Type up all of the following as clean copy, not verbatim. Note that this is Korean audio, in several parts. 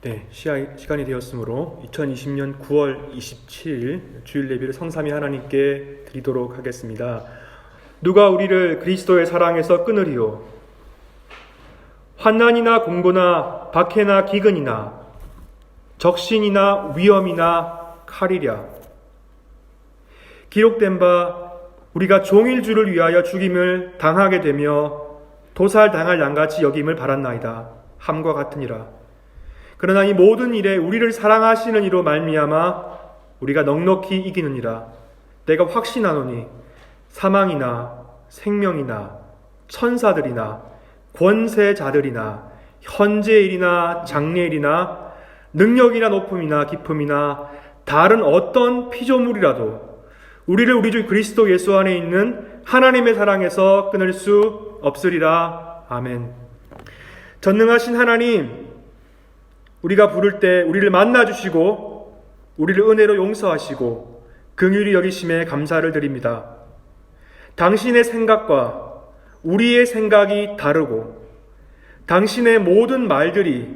네, 시간이 되었으므로 2020년 9월 27일 주일 예배를 성삼위 하나님께 드리도록 하겠습니다. 누가 우리를 그리스도의 사랑에서 끊으리요? 환난이나 공고나 박해나 기근이나 적신이나 위험이나 칼이랴. 기록된 바 우리가 종일 주를 위하여 죽임을 당하게 되며 도살당할 양같이 여김을 받았나이다. 함과 같으니라. 그러나 이 모든 일에 우리를 사랑하시는 이로 말미암아 우리가 넉넉히 이기느니라. 내가 확신하노니 사망이나 생명이나 천사들이나 권세자들이나 현재일이나 장래일이나 능력이나 높음이나 깊음이나 다른 어떤 피조물이라도 우리를 우리 주 그리스도 예수 안에 있는 하나님의 사랑에서 끊을 수 없으리라. 아멘. 전능하신 하나님, 우리가 부를 때 우리를 만나주시고 우리를 은혜로 용서하시고 긍휼히 여기심에 감사를 드립니다. 당신의 생각과 우리의 생각이 다르고 당신의 모든 말들이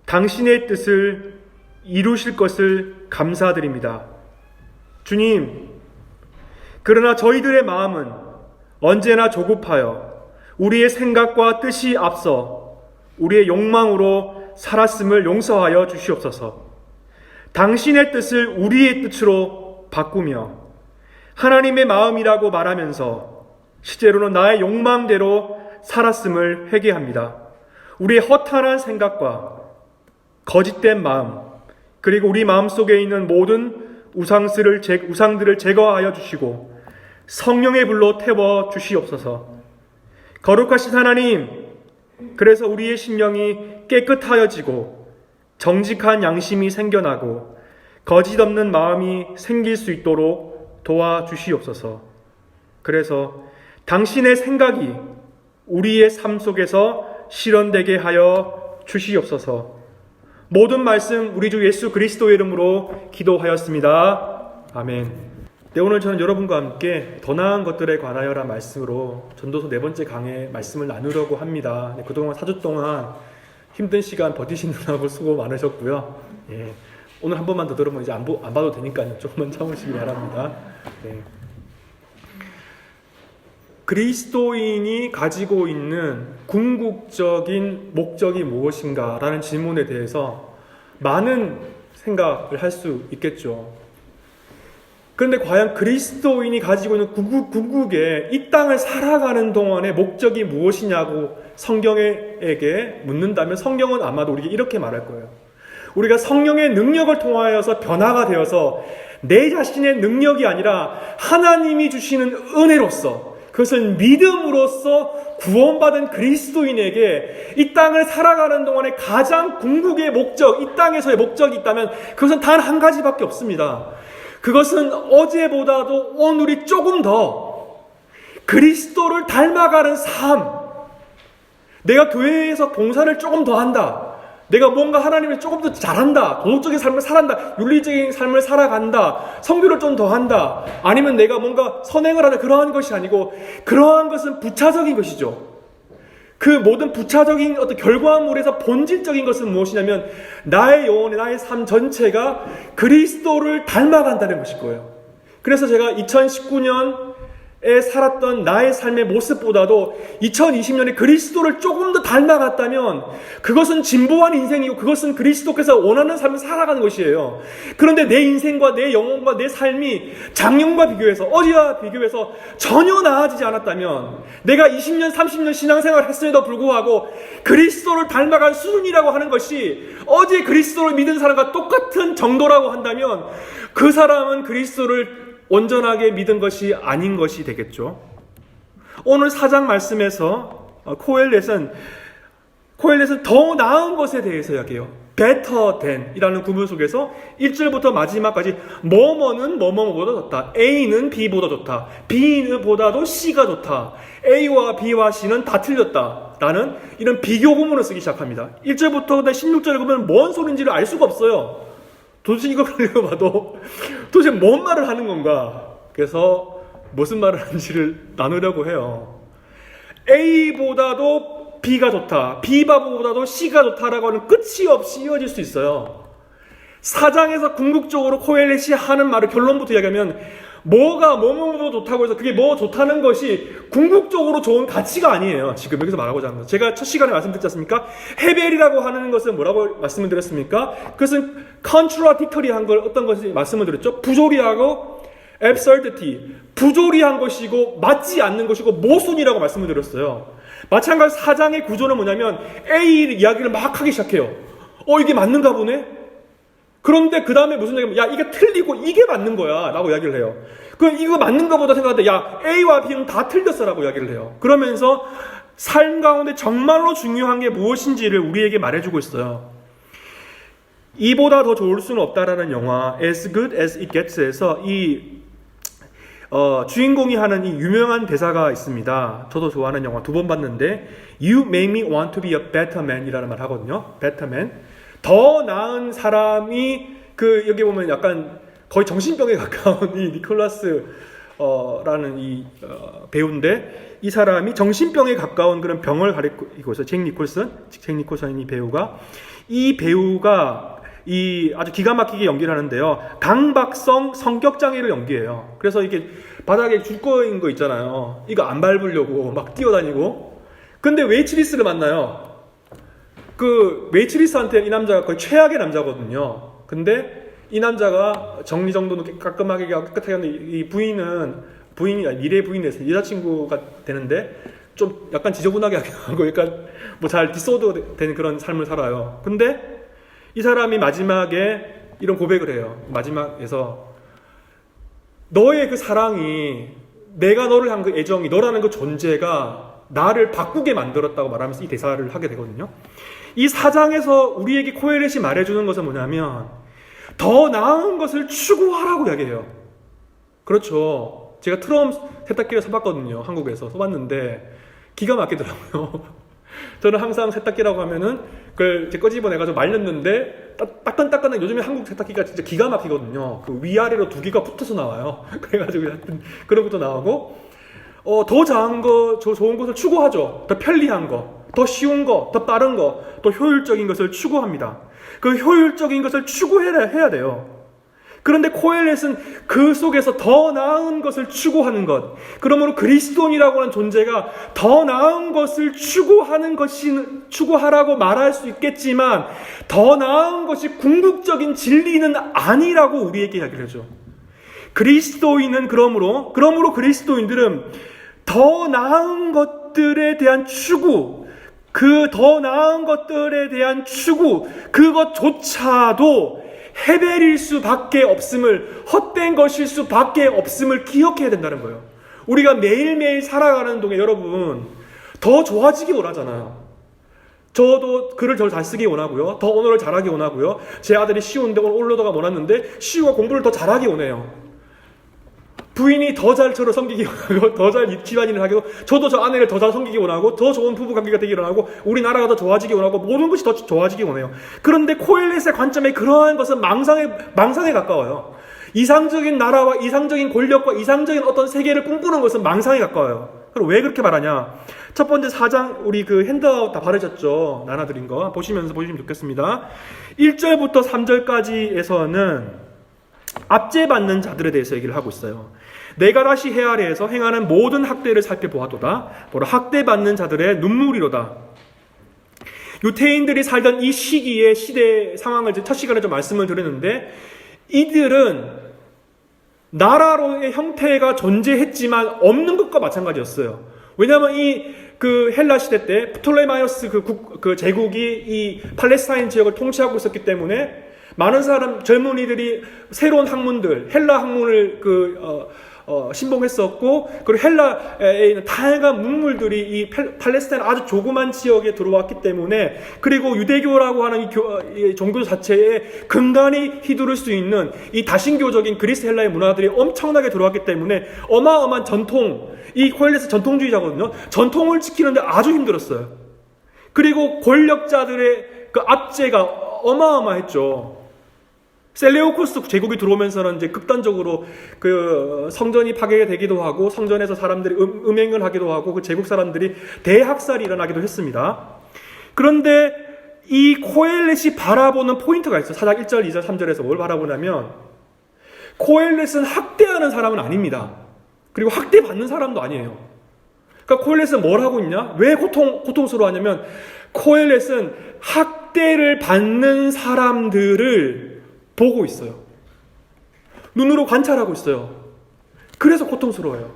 당신의 뜻을 이루실 것을 감사드립니다. 주님, 그러나 저희들의 마음은 언제나 조급하여 우리의 생각과 뜻이 앞서 우리의 욕망으로 살았음을 용서하여 주시옵소서. 당신의 뜻을 우리의 뜻으로 바꾸며 하나님의 마음이라고 말하면서 실제로는 나의 욕망대로 살았음을 회개합니다. 우리의 허탄한 생각과 거짓된 마음, 그리고 우리 마음속에 있는 모든 우상들을 제거하여 주시고 성령의 불로 태워 주시옵소서. 거룩하신 하나님, 그래서 우리의 심령이 깨끗하여지고 정직한 양심이 생겨나고 거짓 없는 마음이 생길 수 있도록 도와주시옵소서. 그래서 당신의 생각이 우리의 삶 속에서 실현되게 하여 주시옵소서. 모든 말씀 우리 주 예수 그리스도의 이름으로 기도하였습니다. 아멘. 네, 오늘 저는 여러분과 함께 더 나은 것들에 관하여라 말씀으로 전도서 4번째 강의 말씀을 나누려고 합니다. 네, 그동안 4주 동안 힘든 시간 버티시느라고 수고 많으셨고요. 예, 오늘 한 번만 더 들으면 이제 안 봐도 되니까요. 조금만 참으시기 바랍니다. 네. 그리스도인이 가지고 있는 궁극적인 목적이 무엇인가라는 질문에 대해서 많은 생각을 할 수 있겠죠. 그런데 과연 그리스도인이 가지고 있는 궁극의 이 땅을 살아가는 동안의 목적이 무엇이냐고 성경에게 묻는다면 성경은 아마도 우리에게 이렇게 말할 거예요. 우리가 성령의 능력을 통하여서 변화가 되어서 내 자신의 능력이 아니라 하나님이 주시는 은혜로서 그것을 믿음으로써 구원받은 그리스도인에게 이 땅을 살아가는 동안에 가장 궁극의 목적, 이 땅에서의 목적이 있다면 그것은 단 한 가지밖에 없습니다. 그것은 어제보다도 오늘이 조금 더 그리스도를 닮아가는 삶, 내가 교회에서 봉사를 조금 더 한다, 내가 뭔가 하나님을 조금 더 잘한다, 도덕적인 삶을 살아간다, 윤리적인 삶을 살아간다, 성교를 좀 더 한다, 아니면 내가 뭔가 선행을 하다, 그러한 것이 아니고 그러한 것은 부차적인 것이죠. 그 모든 부차적인 어떤 결과물에서 본질적인 것은 무엇이냐면 나의 영혼의 나의 삶 전체가 그리스도를 닮아간다는 것일 거예요. 그래서 제가 2019년에 살았던 나의 삶의 모습보다도 2020년에 그리스도를 조금 더 닮아갔다면 그것은 진보한 인생이고 그것은 그리스도께서 원하는 삶을 살아가는 것이에요. 그런데 내 인생과 내 영혼과 내 삶이 작년과 비교해서, 어제와 비교해서 전혀 나아지지 않았다면, 내가 20년 30년 신앙생활을 했음에도 불구하고 그리스도를 닮아간 수준이라고 하는 것이 어제 그리스도를 믿은 사람과 똑같은 정도라고 한다면 그 사람은 그리스도를 온전하게 믿은 것이 아닌 것이 되겠죠. 오늘 4장 말씀에서 코엘렛은 더 나은 것에 대해서 이야기해요. better than 이라는 구문 속에서 1절부터 마지막까지 뭐뭐는 뭐뭐보다 좋다, A는 B보다 좋다, B보다도 C가 좋다, A와 B와 C는 다 틀렸다 라는 이런 비교 구문을 쓰기 시작합니다. 1절부터 16절에 보면 뭔 소리인지를 알 수가 없어요. 도대체 이걸 읽어봐도 도대체 뭔 말을 하는 건가? 그래서 무슨 말을 하는지를 나누려고 해요. A보다도 B가 좋다, B바보보다도 C가 좋다라고 하는 끝이 없이 이어질 수 있어요. 4장에서 궁극적으로 코엘렛이 하는 말을 결론부터 이야기하면 뭐가 뭐뭐뭐 좋다고 해서 그게 뭐 좋다는 것이 궁극적으로 좋은 가치가 아니에요. 지금 여기서 말하고자 하는 거. 제가 첫 시간에 말씀드렸지 않습니까? 헤벨이라고 하는 것은 뭐라고 말씀을 드렸습니까? 그것은 contradictory한 걸 어떤 것이 말씀을 드렸죠? 부조리하고 absurdity, 부조리한 것이고 맞지 않는 것이고 모순이라고 말씀을 드렸어요. 마찬가지로 4장의 구조는 뭐냐면 A 이야기를 막 하기 시작해요. 이게 맞는가 보네? 그런데 그 다음에 무슨 얘기냐면 야 이게 틀리고 이게 맞는 거야 라고 이야기를 해요. 이거 맞는가 보다 생각하는데 야 A와 B는 다 틀렸어 라고 이야기를 해요. 그러면서 삶 가운데 정말로 중요한 게 무엇인지를 우리에게 말해주고 있어요. 이보다 더 좋을 수는 없다라는 영화 As Good As It Gets에서 주인공이 하는 이 유명한 대사가 있습니다. 저도 좋아하는 영화 2번 봤는데 You make me want to be a better man 이라는 말 하거든요. better man. 더 나은 사람이 여기 보면 약간 거의 정신병에 가까운 이 니콜라스 라는 이 배우인데 이 사람이 정신병에 가까운 그런 병을 가리고 있어요. 잭 니콜슨 이 배우가 이 아주 기가 막히게 연기를 하는데요. 강박성 성격 장애를 연기해요. 그래서 이게 바닥에 줄 거인 거 있잖아요. 이거 안 밟으려고 막 뛰어다니고. 근데 웨이트리스를 만나요. 웨이트리스한테 이 남자가 거의 최악의 남자거든요. 근데 이 남자가 정리정돈도 깔끔하게 깨끗하게 하는데 이 미래 부인에서 여자친구가 되는데 좀 약간 지저분하게 하고 그러니까 뭐 잘 디소더 되는 그런 삶을 살아요. 근데 이 사람이 마지막에 이런 고백을 해요. 마지막에서 너의 그 사랑이 내가 너를 향한 그 애정이 너라는 그 존재가 나를 바꾸게 만들었다고 말하면서 이 대사를 하게 되거든요. 이 4장에서 우리에게 코엘렛이 말해주는 것은 뭐냐면 더 나은 것을 추구하라고 이야기해요. 그렇죠. 제가 트럼 세탁기를 사봤거든요. 한국에서 써봤는데 기가 막히더라고요. 저는 항상 세탁기라고 하면은 그걸 제 꺼집어내가지고 말렸는데 따끈따끈한 요즘에 한국 세탁기가 진짜 기가 막히거든요. 위아래로 2개가 붙어서 나와요. 그래가지고 하여튼 그런 것도 나오고 더 좋은 것을 추구하죠. 더 편리한 거, 더 쉬운 거, 더 빠른 거, 더 효율적인 것을 추구합니다. 그 효율적인 것을 추구해야 돼요. 그런데 코엘렛은 그 속에서 더 나은 것을 추구하는 것. 그러므로 그리스도인이라고 하는 존재가 더 나은 것을 추구하라고 말할 수 있겠지만 더 나은 것이 궁극적인 진리는 아니라고 우리에게 이야기를 해줘. 그리스도인은 그러므로 그리스도인들은 더 나은 것들에 대한 추구, 그 더 나은 것들에 대한 추구, 그것조차도 헤벨일 수밖에 없음을, 헛된 것일 수밖에 없음을 기억해야 된다는 거예요. 우리가 매일매일 살아가는 동안 여러분 더 좋아지기 원하잖아요. 저도 글을 더 잘 쓰기 원하고요. 더 언어를 잘하기 원하고요. 제 아들이 시우인데 오늘 올려다가 원하는데 시우가 공부를 더 잘하기 원해요. 부인이 더 잘 저를 섬기기 원하고 더 잘 집안일을 하고 저도 저 아내를 더 잘 섬기기 원하고 더 좋은 부부관계가 되기 원하고 우리나라가 더 좋아지기 원하고 모든 것이 더 좋아지기 원해요. 그런데 코엘렛의 관점에 그러한 것은 망상에 가까워요. 이상적인 나라와 이상적인 권력과 이상적인 어떤 세계를 꿈꾸는 것은 망상에 가까워요. 그럼 왜 그렇게 말하냐? 첫 번째 4장 우리 핸드아웃 다 바르셨죠? 나눠드린 거 보시면 좋겠습니다. 1절부터 3절까지에서는 압제받는 자들에 대해서 얘기를 하고 있어요. 내가 다시 해 아래에서 행하는 모든 학대를 살펴보아도다. 바로 학대받는 자들의 눈물이로다. 유태인들이 살던 이 시대 상황을 첫 시간에 좀 말씀을 드렸는데 이들은 나라로의 형태가 존재했지만 없는 것과 마찬가지였어요. 왜냐하면 헬라 시대 때 프톨레마이오스 제국이 이 팔레스타인 지역을 통치하고 있었기 때문에 많은 젊은이들이 새로운 학문들, 헬라 학문을 신봉했었고, 그리고 헬라에 있는 다양한 문물들이 이 팔레스타인 아주 조그만 지역에 들어왔기 때문에, 그리고 유대교라고 하는 이 종교 자체에 근간이 휘두를 수 있는 이 다신교적인 그리스 헬라의 문화들이 엄청나게 들어왔기 때문에 어마어마한 이 코엘렛은 전통주의자거든요. 전통을 지키는데 아주 힘들었어요. 그리고 권력자들의 그 압제가 어마어마했죠. 셀레우코스 제국이 들어오면서는 이제 극단적으로 그 성전이 파괴되기도 하고 성전에서 사람들이 음행을 하기도 하고 그 제국 사람들이 대학살이 일어나기도 했습니다. 그런데 이 코엘렛이 바라보는 포인트가 있어요. 4장 1절, 2절, 3절에서 뭘 바라보냐면 코엘렛은 학대하는 사람은 아닙니다. 그리고 학대받는 사람도 아니에요. 그러니까 코엘렛은 뭘 하고 있냐? 왜 고통스러워하냐면 코엘렛은 학대를 받는 사람들을 보고 있어요. 눈으로 관찰하고 있어요. 그래서 고통스러워요.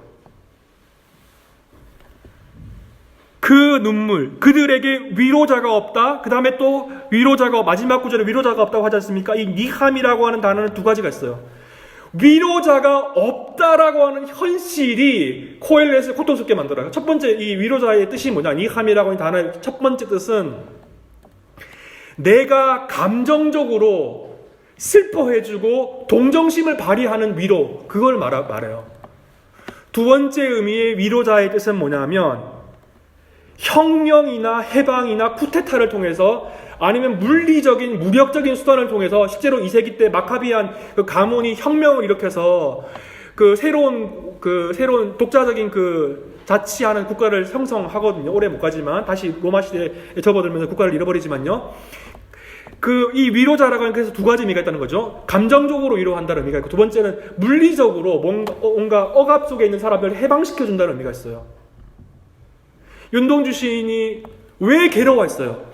그 눈물, 그들에게 위로자가 없다. 그 다음에 또 위로자가, 마지막 구절에 위로자가 없다고 하지 않습니까? 이 니함이라고 하는 단어는 두 가지가 있어요. 위로자가 없다라고 하는 현실이 코엘렛을 고통스럽게 만들어요. 첫 번째, 이 위로자의 뜻이 뭐냐? 니함이라고 하는 단어의 첫 번째 뜻은 내가 감정적으로 슬퍼해주고 동정심을 발휘하는 위로, 그걸 말해요. 두 번째 의미의 위로자의 뜻은 뭐냐면 혁명이나 해방이나 쿠데타를 통해서 아니면 물리적인 무력적인 수단을 통해서 실제로 2세기 때 마카비안 그 가문이 혁명을 일으켜서 그 새로운 독자적인 그 자치하는 국가를 형성하거든요. 오래 못 가지만 다시 로마 시대에 접어들면서 국가를 잃어버리지만요. 이 위로자라고 하는 그래서 두 가지 의미가 있다는 거죠. 감정적으로 위로한다는 의미가 있고 두 번째는 물리적으로 뭔가 억압 속에 있는 사람을 해방시켜준다는 의미가 있어요. 윤동주 시인이 왜 괴로워했어요?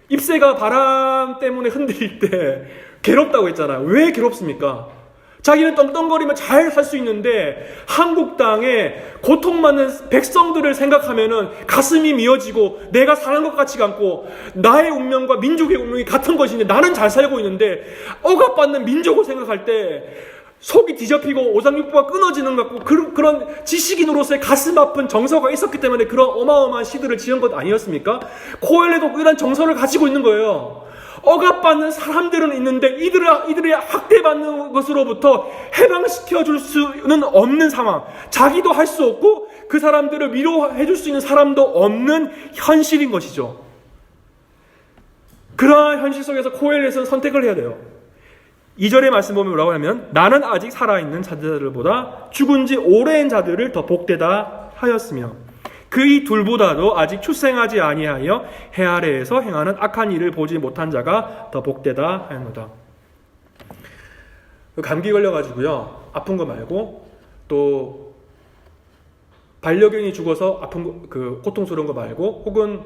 잎새가 바람 때문에 흔들릴 때 괴롭다고 했잖아요. 왜 괴롭습니까? 자기는 떵떵거리면 잘 살 수 있는데 한국 땅에 고통받는 백성들을 생각하면은 가슴이 미어지고 내가 사는 것 같지가 않고 나의 운명과 민족의 운명이 같은 것인데 나는 잘 살고 있는데 억압받는 민족을 생각할 때 속이 뒤집히고 오장육부가 끊어지는 것 같고 그런 지식인으로서의 가슴 아픈 정서가 있었기 때문에 그런 어마어마한 시들을 지은 것 아니었습니까? 코엘렛도 이런 정서를 가지고 있는 거예요. 억압받는 사람들은 있는데 이들의 학대받는 것으로부터 해방시켜 줄 수는 없는 상황, 자기도 할 수 없고 그 사람들을 위로해 줄 수 있는 사람도 없는 현실인 것이죠. 그러한 현실 속에서 코엘렛은 선택을 해야 돼요. 2절의 말씀 보면 뭐라고 하면 나는 아직 살아있는 자들보다 죽은 지 오랜 자들을 더 복되다 하였으며 그이 둘보다도 아직 출생하지 아니하여 해 아래에서 행하는 악한 일을 보지 못한 자가 더 복되다 하였노라. 감기 걸려가지고요 아픈 거 말고 또 반려견이 죽어서 아픈 그 고통스러운 거 말고 혹은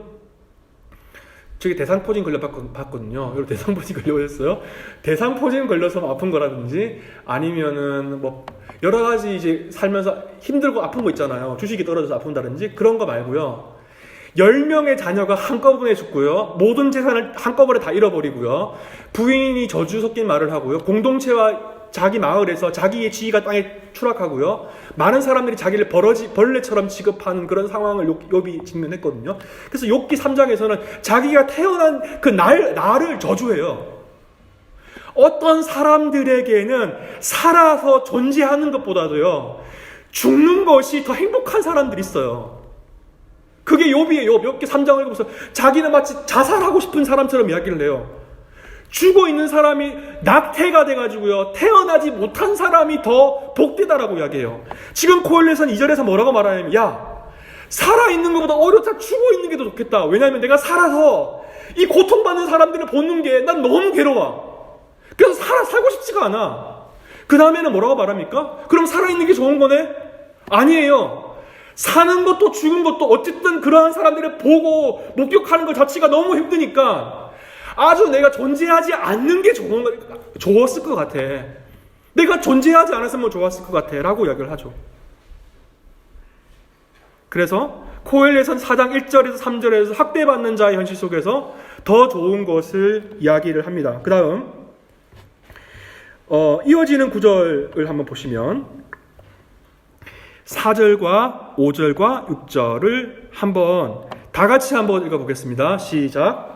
저기 대상포진 걸려봤거든요. 여러분 대상포진 걸려보셨어요? 대상포진 걸려서 아픈 거라든지 아니면은 뭐 여러 가지 이제 살면서 힘들고 아픈 거 있잖아요. 주식이 떨어져서 아픈다든지 그런 거 말고요. 10명의 자녀가 한꺼번에 죽고요. 모든 재산을 한꺼번에 다 잃어버리고요. 부인이 저주 섞인 말을 하고요. 공동체와 자기 마을에서 자기의 지위가 땅에 추락하고요. 많은 사람들이 자기를 벌레처럼 취급하는 그런 상황을 욥이 직면했거든요. 그래서 욥기 3장에서는 자기가 태어난 그 나를 저주해요. 어떤 사람들에게는 살아서 존재하는 것보다도요 죽는 것이 더 행복한 사람들이 있어요. 그게 욥이에요. 욥기 3장을 읽으면서 자기는 마치 자살하고 싶은 사람처럼 이야기를 해요. 죽어 있는 사람이 낙태가 돼가지고요 태어나지 못한 사람이 더 복되다라고 이야기해요. 지금 코엘렛은 2절에서 뭐라고 말하냐면 야 살아있는 것보다 오히려 죽어 있는 게 더 좋겠다. 왜냐하면 내가 살아서 이 고통받는 사람들을 보는 게 난 너무 괴로워. 그래서 살고 싶지가 않아. 그 다음에는 뭐라고 말합니까? 그럼 살아있는 게 좋은 거네? 아니에요. 사는 것도 죽은 것도 어쨌든 그러한 사람들을 보고 목격하는 것 자체가 너무 힘드니까 아주 내가 존재하지 않는 게 좋았을 것 같아. 내가 존재하지 않았으면 좋았을 것 같아 라고 이야기를 하죠. 그래서 코엘렛은 4장 1절에서 3절에서 학대받는 자의 현실 속에서 더 좋은 것을 이야기를 합니다. 그 다음 이어지는 구절을 한번 보시면 4절과 5절과 6절을 한번 다 같이 한번 읽어보겠습니다. 시작.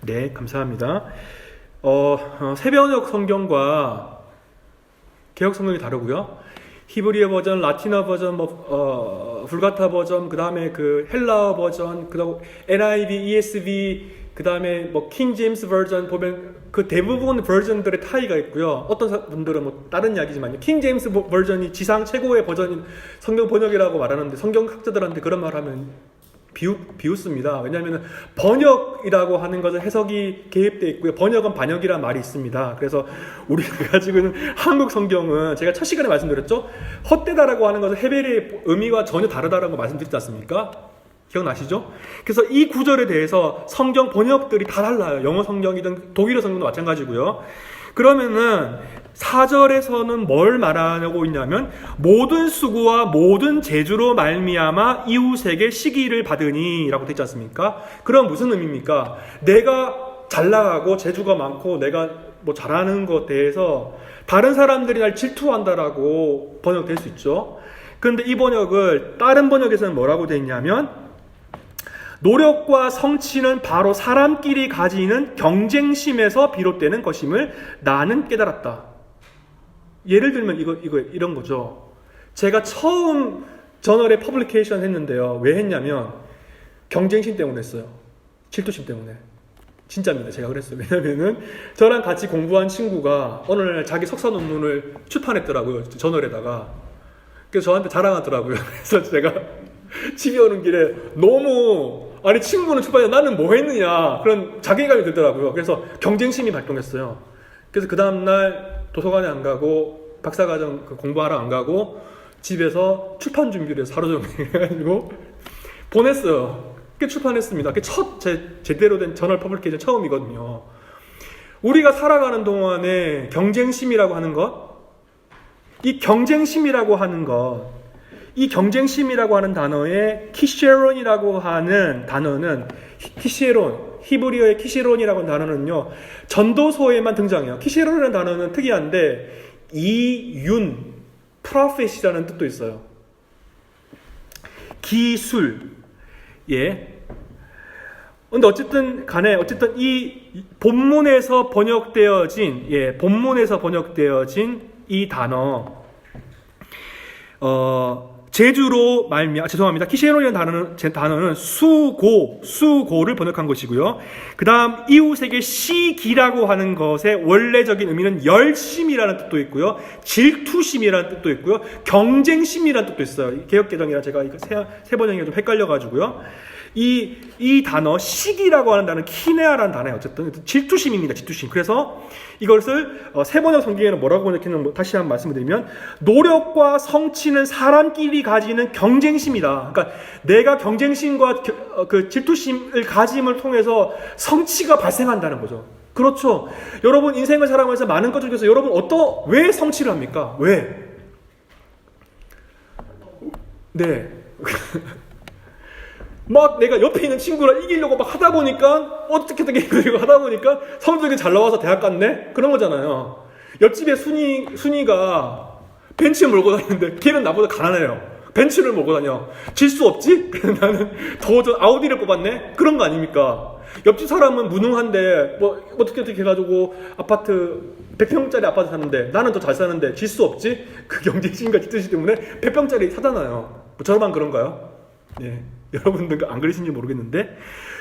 네, 감사합니다. 새번역 성경과 개역 성경이 다르고요. 히브리어 버전, 라틴어 버전, 불가타 버전, 그 다음에 그 헬라어 버전, 그 다음 NIV, ESV, 그 다음에 킹 제임스 버전 보면 그 대부분 버전들의 타이가 있고요. 어떤 분들은 다른 이야기지만요. 킹 제임스 버전이 지상 최고의 버전인 성경 번역이라고 말하는데 성경학자들한테 그런 말 하면 비웃습니다. 왜냐하면 번역이라고 하는 것은 해석이 개입되어 있고요. 번역은 반역이라는 말이 있습니다. 그래서 우리가 가지고 있는 한국 성경은 제가 첫 시간에 말씀드렸죠. 헛되다라고 하는 것은 헤벨의 의미와 전혀 다르다라고 말씀드렸지 않습니까? 기억나시죠? 그래서 이 구절에 대해서 성경 번역들이 다 달라요. 영어 성경이든 독일어 성경도 마찬가지고요. 그러면은 4절에서는 뭘 말하고 있냐면 모든 수고와 모든 재주로 말미암아 이웃에게 시기를 받으니 라고 되어 있지 않습니까? 그럼 무슨 의미입니까? 내가 잘 나가고 재주가 많고 내가 잘하는 것에 대해서 다른 사람들이 날 질투한다라고 번역될 수 있죠. 그런데 이 번역을 다른 번역에서는 뭐라고 되어 있냐면 노력과 성취는 바로 사람끼리 가지는 경쟁심에서 비롯되는 것임을 나는 깨달았다. 예를 들면 이런 거죠. 제가 처음 저널에 퍼블리케이션 했는데요. 왜 했냐면 경쟁심 때문에 했어요. 질투심 때문에. 진짜입니다. 제가 그랬어요. 왜냐면은 저랑 같이 공부한 친구가 어느 날 자기 석사 논문을 출판했더라고요. 저널에다가. 그래서 저한테 자랑하더라고요. 그래서 제가 집에 오는 길에 너무 아니 친구는 출판해 나는 뭐 했느냐 그런 자괴감이 들더라고요. 그래서 경쟁심이 발동했어요. 그래서 그 다음날 도서관에 안 가고 박사과정 공부하러 안 가고 집에서 출판 준비를 해서 하루 종일 해가지고 보냈어요. 그게 출판했습니다. 그게 첫 제대로 된 저널 퍼블리케이션 처음이거든요. 우리가 살아가는 동안에 경쟁심이라고 하는 것, 이 경쟁심이라고 하는 것, 이 경쟁심이라고 하는 단어에 키쉐론이라고 하는 단어는 키쉐론, 히브리어의 키쉐론이라고 하는 단어는요 전도서에만 등장해요. 키쉐론이라는 단어는 특이한데 이윤, 프로핏이라는 뜻도 있어요. 기술, 예. 근데 어쨌든 간에 이 본문에서 번역되어진 이 단어, 제주로 죄송합니다. 키쉐론이라는 단어는 수고를 번역한 것이고요. 그 다음 이웃에게 시기라고 하는 것의 원래적인 의미는 열심이라는 뜻도 있고요. 질투심이라는 뜻도 있고요. 경쟁심이라는 뜻도 있어요. 개역개정이라 제가 이거 세 번역이 좀 헷갈려가지고요. 이 단어, 시기라고 하는 단어는 키네아라는 단어예요. 어쨌든 질투심입니다. 질투심. 그래서 이것을 세번역 성경에는 뭐라고 번역했는지 다시 한번 말씀을 드리면 노력과 성취는 사람끼리 가지는 경쟁심이다. 그러니까 내가 경쟁심과 그 질투심을 가짐을 통해서 성취가 발생한다는 거죠. 그렇죠. 여러분 인생을 살아가면서 많은 것 중에서 여러분 왜 성취를 합니까? 왜? 네. 막 내가 옆에 있는 친구랑 이기려고 막 하다 보니까 어떻게든 이기려고 하다 보니까 성적이 잘 나와서 대학 갔네? 그런 거잖아요. 옆집에 순이가 벤치를 몰고 다니는데 걔는 나보다 가난해요. 벤치를 몰고 다녀. 질 수 없지? 나는 더 아우디를 뽑았네? 그런 거 아닙니까? 옆집 사람은 무능한데 어떻게 해가지고 아파트 100평짜리 아파트 사는데 나는 더 잘 사는데 질 수 없지? 그 경쟁심과 질투심 때문에 100평짜리 사잖아요. 저만 그런가요? 네. 여러분들 안 그러신지 모르겠는데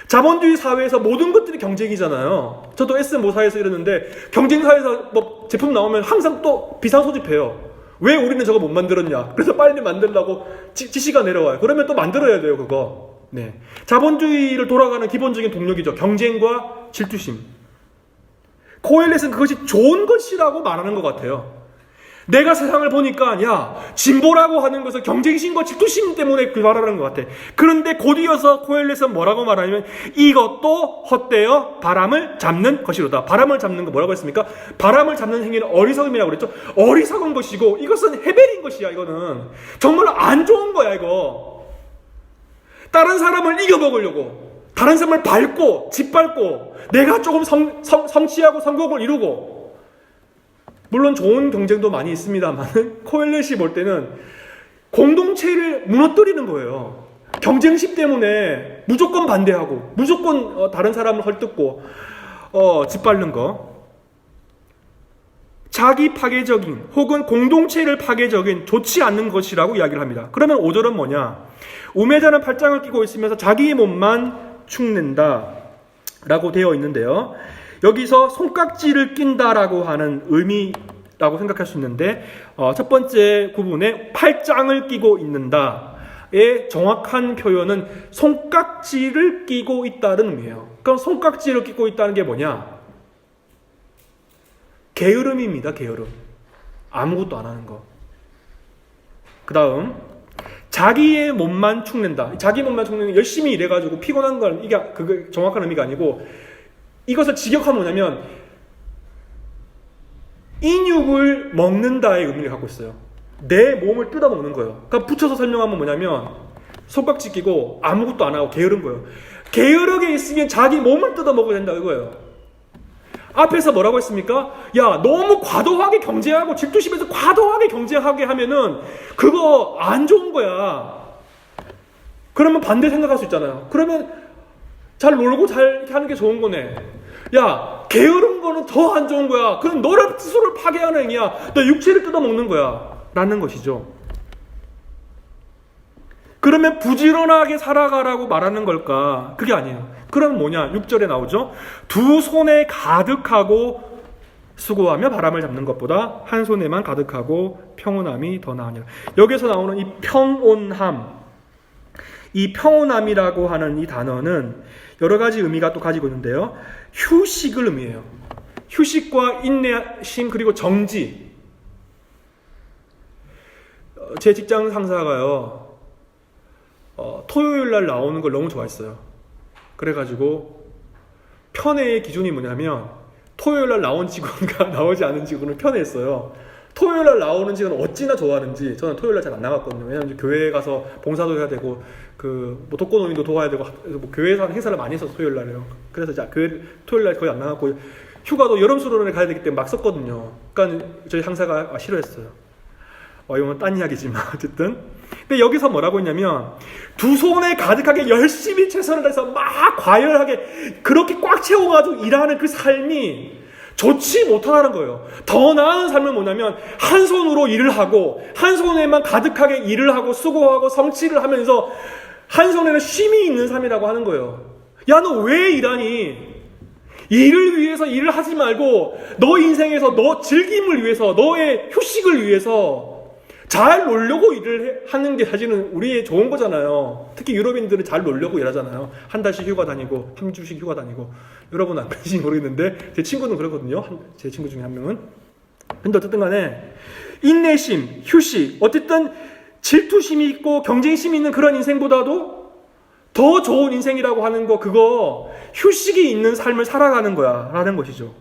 자본주의 사회에서 모든 것들이 경쟁이잖아요. 저도 S모사에서 이러는데 경쟁사에서 제품 나오면 항상 또 비상소집해요. 왜 우리는 저거 못 만들었냐? 그래서 빨리 만들려고 지시가 내려와요. 그러면 또 만들어야 돼요, 그거. 네. 자본주의를 돌아가는 기본적인 동력이죠. 경쟁과 질투심. 코엘렛은 그것이 좋은 것이라고 말하는 것 같아요. 내가 세상을 보니까 진보라고 하는 것은 경쟁심과 질투심 때문에 말하는 것 같아. 그런데 곧 이어서 코엘렛은 뭐라고 말하냐면 이것도 헛되어 바람을 잡는 것이로다. 바람을 잡는 거 뭐라고 했습니까? 바람을 잡는 행위는 어리석음이라고 그랬죠. 어리석은 것이고 이것은 헤벨인 것이야. 이거는 정말 안 좋은 거야. 이거 다른 사람을 이겨먹으려고, 다른 사람을 밟고 짓밟고 내가 조금 성취하고 성공을 이루고, 물론 좋은 경쟁도 많이 있습니다만 코엘렛이 볼 때는 공동체를 무너뜨리는 거예요. 경쟁심 때문에 무조건 반대하고 무조건 다른 사람을 헐뜯고 짓밟는 거, 자기 파괴적인 혹은 공동체를 파괴적인 좋지 않는 것이라고 이야기를 합니다. 그러면 5절은 뭐냐? 우매자는 팔짱을 끼고 있으면서 자기 몸만 축낸다 라고 되어 있는데요. 여기서 손깍지를 낀다라고 하는 의미라고 생각할 수 있는데, 첫 번째 구분에 팔짱을 끼고 있는다의 정확한 표현은 손깍지를 끼고 있다는 의미예요. 그럼 손깍지를 끼고 있다는 게 뭐냐? 게으름입니다. 게으름. 아무것도 안 하는 거. 그 다음, 자기의 몸만 축낸다. 자기 몸만 축내는 열심히 일해가지고 피곤한 건 이게 그게 정확한 의미가 아니고, 이것을 직역하면 뭐냐면 인육을 먹는다의 의미를 갖고 있어요. 내 몸을 뜯어 먹는 거예요. 그러니까 붙여서 설명하면 뭐냐면 손깍지 끼고 아무것도 안 하고 게으른 거예요. 게으르게 있으면 자기 몸을 뜯어 먹어야 된다 이거예요. 앞에서 뭐라고 했습니까? 야, 너무 과도하게 경제하고 질투심에서 과도하게 경제하게 하면은 그거 안 좋은 거야. 그러면 반대 생각할 수 있잖아요. 그러면 잘 놀고 잘 하는 게 좋은 거네. 야, 게으른 거는 더 안 좋은 거야. 그럼 너를 스스로를 파괴하는 행위야. 너 육체를 뜯어먹는 거야. 라는 것이죠. 그러면 부지런하게 살아가라고 말하는 걸까? 그게 아니에요. 그럼 뭐냐? 6절에 나오죠. 두 손에 가득하고 수고하며 바람을 잡는 것보다 한 손에만 가득하고 평온함이 더 나으니라. 여기서 나오는 이 평온함, 이 평온함이라고 하는 이 단어는 여러 가지 의미가 또 가지고 있는데요. 휴식을 의미해요. 휴식과 인내심 그리고 정지. 제 직장 상사가요, 토요일 날 나오는 걸 너무 좋아했어요. 그래가지고 편애의 기준이 뭐냐면 토요일 날 나온 직원과 나오지 않은 직원을 편애했어요. 토요일 날 나오는 직원은 어찌나 좋아하는지. 저는 토요일 날 잘 안 나갔거든요. 왜냐면 교회에 가서 봉사도 해야 되고 뭐 독거노인도 도와야 되고 뭐 교회에서 하는 행사를 많이 했어서 토요일 날에요. 그래서 토요일 날 거의 안 나갔고 휴가도 여름 수련회 가야 되기 때문에 막 썼거든요. 그러니까 저희 상사가 싫어했어요. 이건 딴 이야기지만 어쨌든. 근데 여기서 뭐라고 했냐면 두 손에 가득하게 열심히 최선을 다해서 막 과열하게 그렇게 꽉 채워가지고 일하는 그 삶이 좋지 못하다는 거예요. 더 나은 삶은 뭐냐면 한 손으로 일을 하고 한 손에만 가득하게 일을 하고 수고하고 성취를 하면서 한 손에는 쉼이 있는 삶이라고 하는 거예요. 야, 너 왜 일하니? 일을 위해서 일을 하지 말고 너 인생에서 너 즐김을 위해서 너의 휴식을 위해서 잘 놀려고 일을 하는 게 사실은 우리의 좋은 거잖아요. 특히 유럽인들은 잘 놀려고 일하잖아요. 한 달씩 휴가 다니고 한 주씩 휴가 다니고. 여러분은 안 그런지 모르겠는데 제 친구는 그렇거든요. 제 친구 중에 한 명은. 근데 어쨌든 간에 인내심, 휴식, 어쨌든 질투심이 있고 경쟁심이 있는 그런 인생보다도 더 좋은 인생이라고 하는 거, 그거 휴식이 있는 삶을 살아가는 거야 라는 것이죠.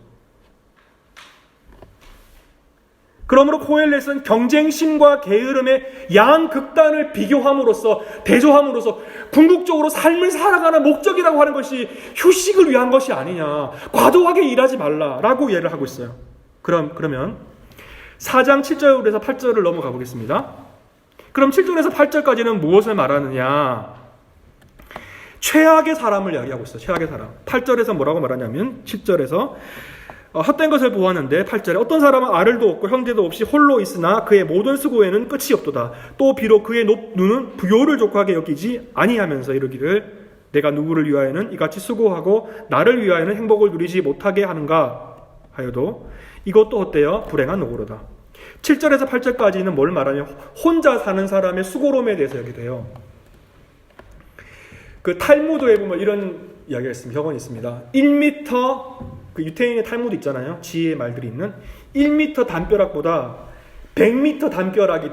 그러므로 코엘렛은 경쟁심과 게으름의 양극단을 비교함으로써 대조함으로써 궁극적으로 삶을 살아가는 목적이라고 하는 것이 휴식을 위한 것이 아니냐, 과도하게 일하지 말라라고 이해를 하고 있어요. 그러면 4장 7절에서 8절을 넘어가 보겠습니다. 그럼 7절에서 8절까지는 무엇을 말하느냐? 최악의 사람을 이야기하고 있어요. 최악의 사람. 8절에서 뭐라고 말하냐면 7절에서 헛된 것을 보았는데 8절에 어떤 사람은 아들도 없고 형제도 없이 홀로 있으나 그의 모든 수고에는 끝이 없도다. 또 비록 그의 눈은 부요를 족하게 여기지 아니하면서 이르기를 내가 누구를 위하여는 이같이 수고하고 나를 위하여는 행복을 누리지 못하게 하는가 하여도 이것도 헛되어 불행한 노고로다. 7절에서 8절까지는 뭘 말하냐면 혼자 사는 사람의 수고로움에 대해서 얘기돼요. 그 탈무드에 보면 이런 이야기가 있습니다. 격언이 있습니다. 1m 그 유태인의 탈무드 있잖아요. 지혜의 말들이 있는 1m 담벼락보다 100m 담벼락이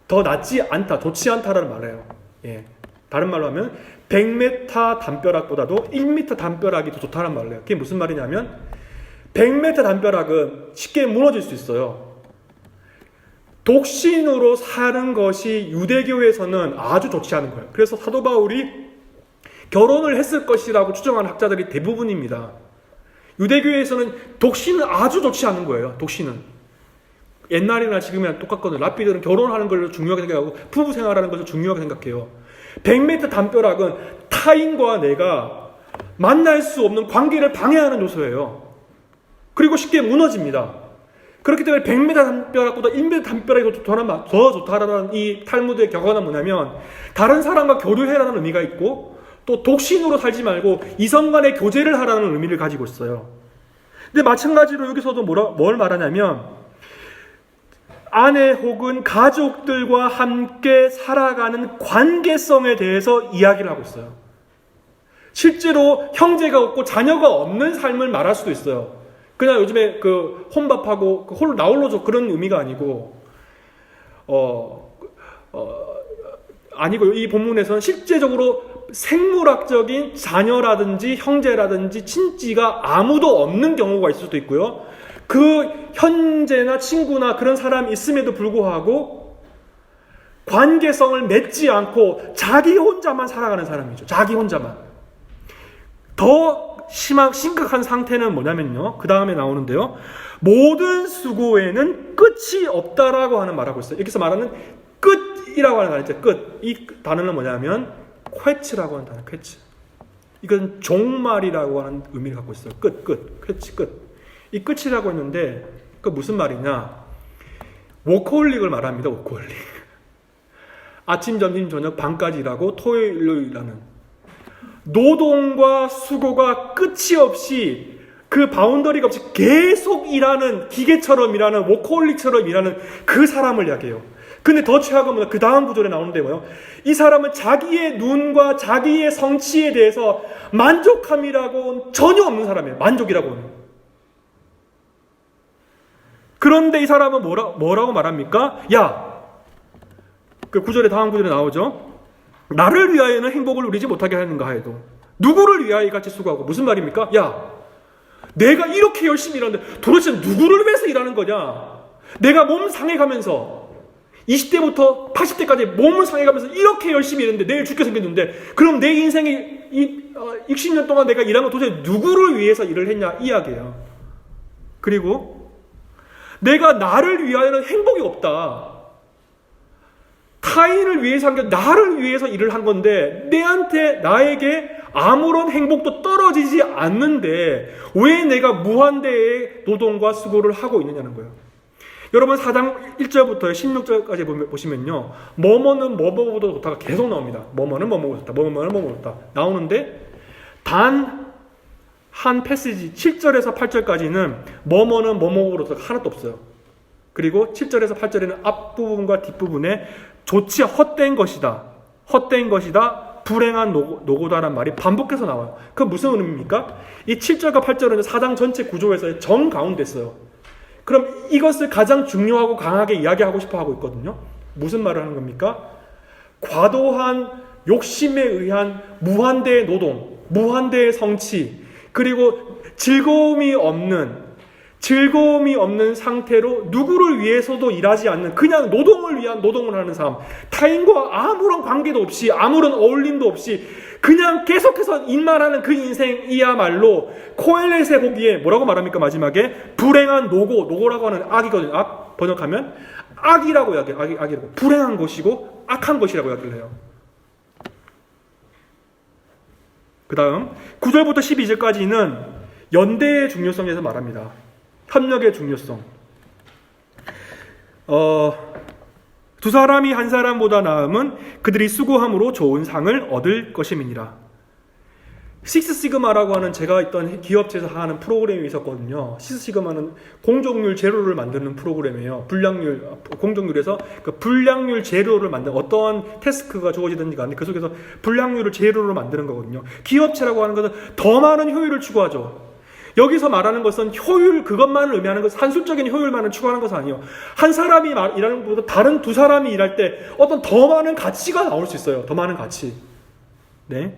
더 낫지 않다, 좋지 않다라는 말이에요. 예. 다른 말로 하면 100m 담벼락보다도 1m 담벼락이 더 좋다는 말이에요. 그게 무슨 말이냐면 100m 담벼락은 쉽게 무너질 수 있어요. 독신으로 사는 것이 유대교에서는 아주 좋지 않은 거예요. 그래서 사도 바울이 결혼을 했을 것이라고 추정하는 학자들이 대부분입니다. 유대교에서는 독신은 아주 좋지 않은 거예요. 독신은 옛날이나 지금이나 똑같거든요. 랍비들은 결혼하는 걸 중요하게 생각하고 부부 생활하는 것을 중요하게 생각해요. 100m 담벼락은 타인과 내가 만날 수 없는 관계를 방해하는 요소예요. 그리고 쉽게 무너집니다. 그렇기 때문에 100m 담벼락보다 1m 담벼락이 더 좋다라는 이 탈무드의 격언은 뭐냐면, 다른 사람과 교류해라는 의미가 있고, 또 독신으로 살지 말고 이성 간의 교제를 하라는 의미를 가지고 있어요. 근데 마찬가지로 여기서도 뭘 말하냐면, 아내 혹은 가족들과 함께 살아가는 관계성에 대해서 이야기를 하고 있어요. 실제로 형제가 없고 자녀가 없는 삶을 말할 수도 있어요. 그냥 요즘에 그 혼밥하고 홀로 나홀로죠, 그런 의미가 아니고, 아니고 이 본문에서는 실제적으로 생물학적인 자녀라든지 형제라든지 친지가 아무도 없는 경우가 있을 수도 있고요. 그 형제나 친구나 그런 사람이 있음에도 불구하고 관계성을 맺지 않고 자기 혼자만 살아가는 사람이죠. 자기 혼자만. 더 심각한 상태는 뭐냐면요, 그 다음에 나오는데요, 모든 수고에는 끝이 없다라고 하는 말하고 있어요. 여기서 말하는 끝이라고 하는 단어 있죠. 끝. 이 단어는 뭐냐면 쾌츠라고 하는 단어. 쾌츠. 이건 종말이라고 하는 의미를 갖고 있어요. 끝. 쾌츠 끝. 이 끝이라고 했는데 그 무슨 말이냐, 워커홀릭을 말합니다. 워커홀릭. 아침, 점심, 저녁 밤까지 일하고 토요일로 일하는, 노동과 수고가 끝이 없이, 그 바운더리가 없이 계속 일하는, 기계처럼 일하는, 워커홀릭처럼 일하는 그 사람을 이야기해요. 근데 더 최악은 뭐냐, 그 다음 구절에 나오는데 뭐요? 이 사람은 자기의 눈과 자기의 성취에 대해서 만족함이라고는 전혀 없는 사람이에요. 만족이라고는. 그런데 이 사람은 뭐라고 말합니까? 야, 그 구절에, 다음 구절에 나오죠. 나를 위하여는 행복을 누리지 못하게 하는가 해도 누구를 위하여 같이 수고하고. 무슨 말입니까? 야, 내가 이렇게 열심히 일하는데 도대체 누구를 위해서 일하는 거냐? 내가 몸 상해가면서 20대부터 80대까지 몸을 상해가면서 이렇게 열심히 일했는데 내일 죽게 생겼는데, 그럼 내 인생이 60년 동안 내가 일한 건 도대체 누구를 위해서 일을 했냐 이야기예요. 그리고 내가 나를 위하여는 행복이 없다. 타인을 위해서 한 게 나를 위해서 일을 한 건데 나에게 아무런 행복도 떨어지지 않는데 왜 내가 무한대의 노동과 수고를 하고 있느냐는 거예요. 여러분 4장 1절부터 16절까지 보시면요, 뭐뭐는 뭐뭐보다 좋다가 계속 나옵니다. 뭐뭐는 뭐뭐보다 좋다, 뭐뭐는 뭐뭐보다 좋다 나오는데, 단 한 패시지 7절에서 8절까지는 뭐뭐는 뭐뭐보다 좋다가 하나도 없어요. 그리고 7절에서 8절에는 앞부분과 뒷부분에 좋지 헛된 것이다, 불행한 노고다라는 말이 반복해서 나와요. 그건 무슨 의미입니까? 이 7절과 8절은 4장 전체 구조에서의 정 가운데 있어요. 그럼 이것을 가장 중요하고 강하게 이야기하고 싶어 하고 있거든요. 무슨 말을 하는 겁니까? 과도한 욕심에 의한 무한대의 노동, 무한대의 성취, 그리고 즐거움이 없는 상태로 누구를 위해서도 일하지 않는, 그냥 노동을 위한 노동을 하는 삶, 타인과 아무런 관계도 없이 아무런 어울림도 없이 그냥 계속해서 일만 하는 그 인생이야말로 코엘렛의 보기에 뭐라고 말합니까? 마지막에 불행한 노고라고 하는 악이거든요. 악 번역하면 악이라고 이야기해요. 악이라고. 불행한 것이고 악한 것이라고 이야기를 해요. 그 다음 9절부터 12절까지는 연대의 중요성에서 말합니다. 협력의 중요성. 두 사람이 한 사람보다 나음은 그들이 수고함으로 좋은 상을 얻을 것임이니라. 식스시그마라고 하는 제가 있던 기업체에서 하는 프로그램이 있었거든요. 식스시그마는 공정률 제로를 만드는 프로그램이에요. 공정률에서 그 불량률 제로를 만드는, 어떠한 태스크가 주어지든지 간에 그 속에서 불량률을 제로로 만드는 거거든요. 기업체라고 하는 것은 더 많은 효율을 추구하죠. 여기서 말하는 것은 효율, 그것만을 의미하는 것은 한술적인 효율만을 추구하는 것은 아니에요. 한 사람이 일하는 것보다 다른 두 사람이 일할 때 어떤 더 많은 가치가 나올 수 있어요. 더 많은 가치. 네.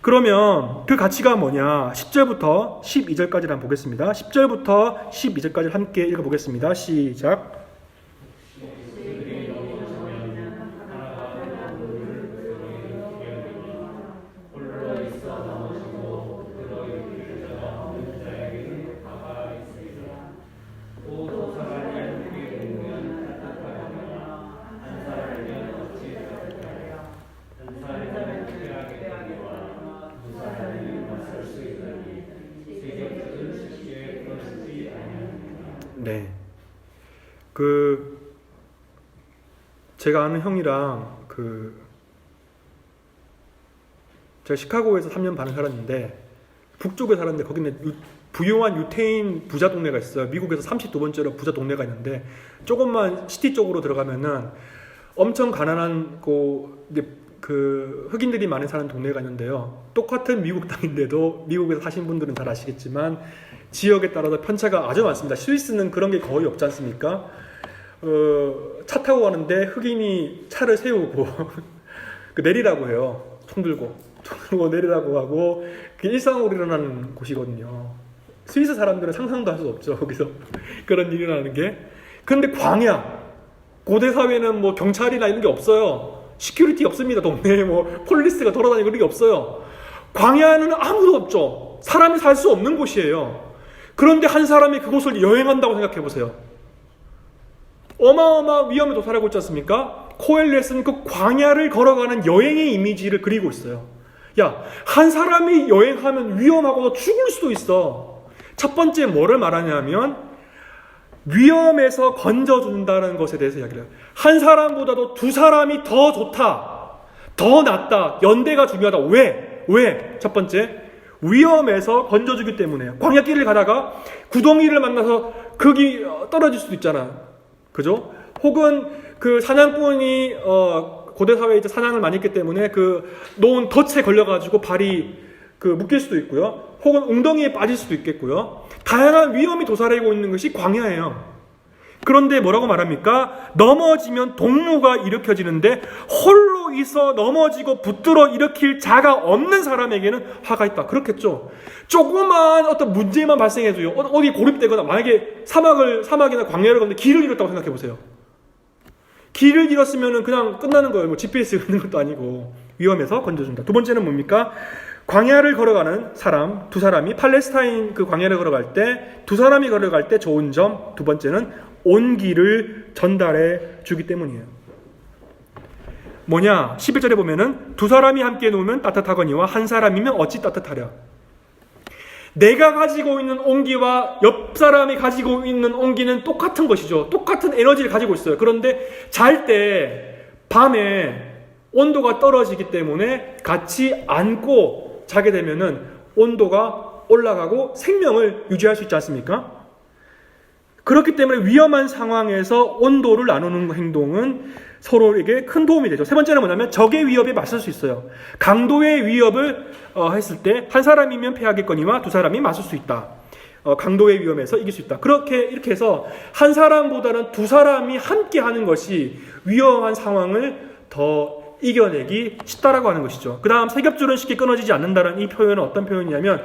그러면 그 가치가 뭐냐? 10절부터 12절까지를 한번 보겠습니다. 10절부터 12절까지 함께 읽어보겠습니다. 시작. 네. 제가 아는 형이랑 제가 시카고에서 3년 반을 살았는데 북쪽에 살았는데 거기는 부유한 유태인 부자 동네가 있어요. 미국에서 32번째로 부자 동네가 있는데 조금만 시티 쪽으로 들어가면은 엄청 가난한 흑인들이 많이 사는 동네가 있는데요. 똑같은 미국 땅인데도 미국에서 사신 분들은 잘 아시겠지만 지역에 따라서 편차가 아주 많습니다. 스위스는 그런 게 거의 없지 않습니까? 차 타고 가는데 흑인이 차를 세우고 내리라고 해요. 총 들고 내리라고 하고 그게 일상으로 일어나는 곳이거든요. 스위스 사람들은 상상도 할 수 없죠. 거기서 그런 일이 일어나는 게. 그런데 광야 고대 사회는 뭐 경찰이나 이런 게 없어요. 시큐리티 없습니다. 동네에 뭐 폴리스가 돌아다니고 그런 게 없어요. 광야는 아무도 없죠. 사람이 살 수 없는 곳이에요. 그런데 한 사람이 그곳을 여행한다고 생각해 보세요. 어마어마한 위험에 도달하고 있지 않습니까? 코엘렛은 그 광야를 걸어가는 여행의 이미지를 그리고 있어요. 야, 한 사람이 여행하면 위험하고도 죽을 수도 있어. 첫 번째 뭐를 말하냐면 위험에서 건져준다는 것에 대해서 이야기를 해요. 한 사람보다도 두 사람이 더 좋다, 더 낫다, 연대가 중요하다. 왜? 첫 번째, 위험에서 건져주기 때문에. 광야길을 가다가 구덩이를 만나서 거기 떨어질 수도 있잖아. 그죠? 혹은 그 사냥꾼이 고대 사회에 이제 사냥을 많이 했기 때문에 놓은 덫에 걸려가지고 발이 묶일 수도 있고요. 혹은 웅덩이에 빠질 수도 있겠고요. 다양한 위험이 도사리고 있는 것이 광야예요. 그런데 뭐라고 말합니까? 넘어지면 동무가 일으켜지는데 홀로 있어 넘어지고 붙들어 일으킬 자가 없는 사람에게는 화가 있다. 그렇겠죠. 조그만 어떤 문제만 발생해도요. 어디 고립되거나 만약에 사막이나 광야를 걷는데 길을 잃었다고 생각해 보세요. 길을 잃었으면 그냥 끝나는 거예요. 뭐 GPS가 있는 것도 아니고. 위험에서 건져준다. 두 번째는 뭡니까? 광야를 걸어가는 사람, 두 사람이 팔레스타인 광야를 걸어갈 때, 두 사람이 걸어갈 때 좋은 점, 두 번째는 온기를 전달해 주기 때문이에요. 뭐냐? 11절에 보면은 두 사람이 함께 놓으면 따뜻하거니와 한 사람이면 어찌 따뜻하랴. 내가 가지고 있는 온기와 옆 사람이 가지고 있는 온기는 똑같은 것이죠. 똑같은 에너지를 가지고 있어요. 그런데 잘 때 밤에 온도가 떨어지기 때문에 같이 안고 자게 되면은 온도가 올라가고 생명을 유지할 수 있지 않습니까? 그렇기 때문에 위험한 상황에서 온도를 나누는 행동은 서로에게 큰 도움이 되죠. 세 번째는 뭐냐면 적의 위협에 맞설 수 있어요. 강도의 위협을 했을 때 한 사람이면 패하겠거니와 두 사람이 맞설 수 있다. 강도의 위험에서 이길 수 있다. 이렇게 해서 한 사람보다는 두 사람이 함께 하는 것이 위험한 상황을 더 이겨내기 쉽다라고 하는 것이죠. 그 다음 세 겹줄은 쉽게 끊어지지 않는다는 이 표현은 어떤 표현이냐면,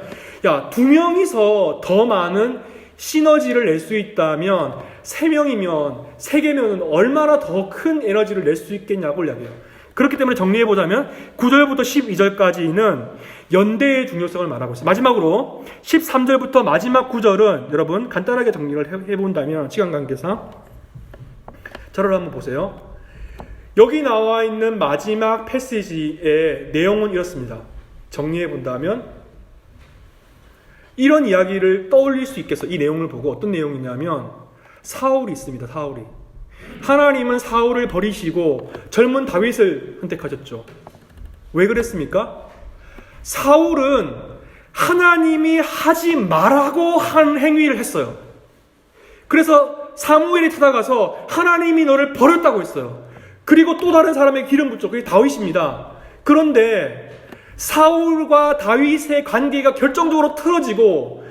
두 명이서 더 많은 시너지를 낼 수 있다면 3명이면 3개면 얼마나 더 큰 에너지를 낼 수 있겠냐고 이야기해요. 그렇기 때문에 정리해보자면 9절부터 12절까지는 연대의 중요성을 말하고 있어요. 마지막으로 13절부터 마지막 9절은 여러분 간단하게 정리를 해본다면 시간 관계상 저를 한번 보세요. 여기 나와 있는 마지막 패시지의 내용은 이렇습니다. 정리해본다면 이런 이야기를 떠올릴 수 있겠어. 이 내용을 보고 어떤 내용이냐면 사울이 있습니다. 사울이. 하나님은 사울을 버리시고 젊은 다윗을 선택하셨죠. 왜 그랬습니까? 사울은 하나님이 하지 말라고 한 행위를 했어요. 그래서 사무엘이 찾아가서 하나님이 너를 버렸다고 했어요. 그리고 또 다른 사람에게 기름 붓죠. 그게 다윗입니다. 그런데 사울과 다윗의 관계가 결정적으로 틀어지고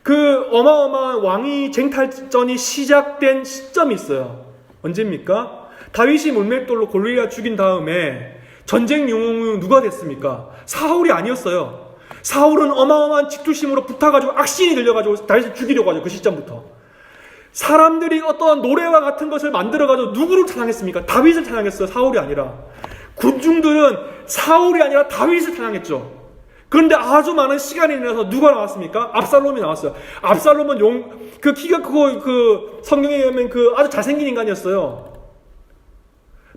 그 어마어마한 왕위 쟁탈전이 시작된 시점이 있어요. 언제입니까? 다윗이 물맷돌로 골리앗 죽인 다음에 전쟁 영웅은 누가 됐습니까? 사울이 아니었어요. 사울은 어마어마한 직투심으로 붙어가지고 악신이 들려가지고 다윗을 죽이려고 하죠. 그 시점부터. 사람들이 어떠한 노래와 같은 것을 만들어가지고 누구를 찬양했습니까? 다윗을 찬양했어요. 사울이 아니라. 군중들은 사울이 아니라 다윗을 찬양했죠. 그런데 아주 많은 시간이 지나서 누가 나왔습니까? 압살롬이 나왔어요. 압살롬은 키가 크고 성경에 의하면 아주 잘생긴 인간이었어요.